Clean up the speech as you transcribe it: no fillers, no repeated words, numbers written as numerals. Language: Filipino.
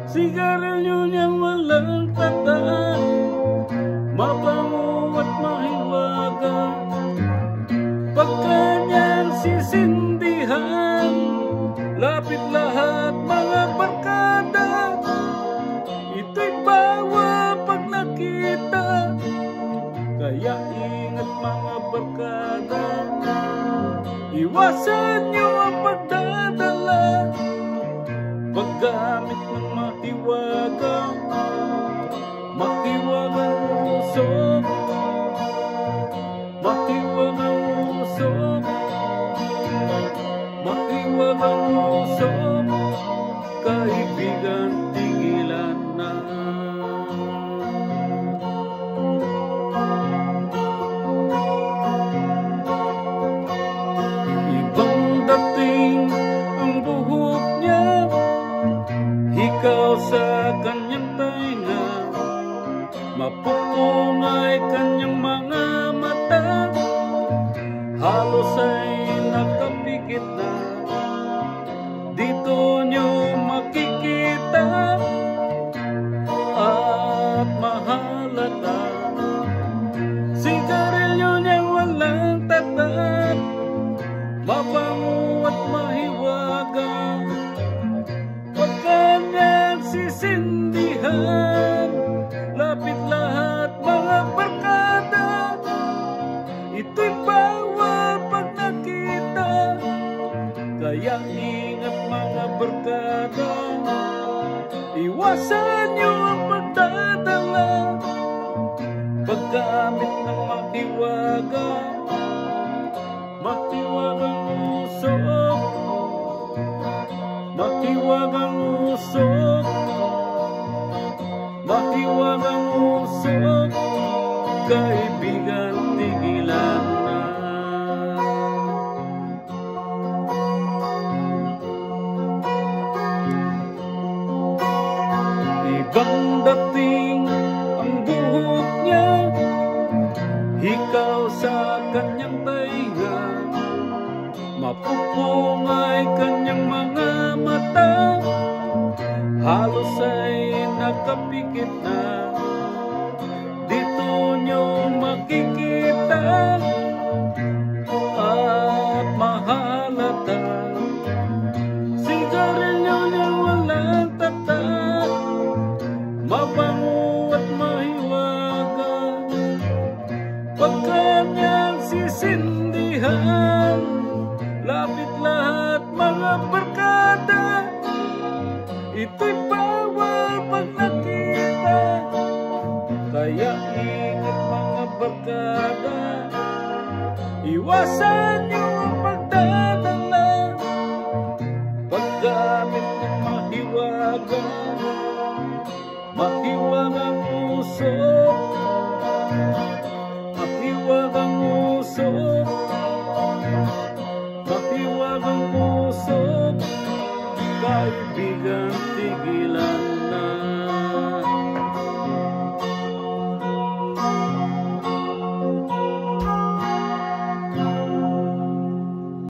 Sigarilyo niyang walang tatak, mabango at mahiwaga. Pagka niyang sisindihan, lapit lahat mga barkada. Ito'y bawal pag nakita, kaya ingat mga barkada. Iwasan niyo ang pagdadala, paggamit ng mahiwagang usok, mahiwagang usok, mahiwagang usok. Kaibigan, tigilan na. Ibang dating ang buhok niya, ikaw sa kanyang tainga, mapupungay kanyang mga mata, halos ay nakapikit na. Dito nyo makikita at mahalata, sigarilyo niyang walang tatak, mabango at mahiwaga. Pagka niyang sisindihan, lapit lahat mga barkada. Ito'y bawal pag nakita, kaya ingat mga barkada. Iwasan niyo ang pagdadala, paggamit ng mahiwaga, mahiwagang usok, mahiwagang usok, mahiwagang usok. Kaibigan, tigilan na. Ibang dating ang buhok niya, ikaw sa kanyang tainga, mapupungay kanyang mga mata, halos ay nakapikit na. Dito nyo makikita at mahalata, sigarilyo niyang walang tatak, mabango at mahiwaga. Pagka niyang sisindihan, lapit lahat mga barkada. Ito'y bawal pag nakita, kaya ingat mga barkada. Iwasan niyo ang pagdadala, paggamit ng mahiwaga, mahiwagang usok, mahiwagang usok, mahiwagang usok. Kaibigan, tigilan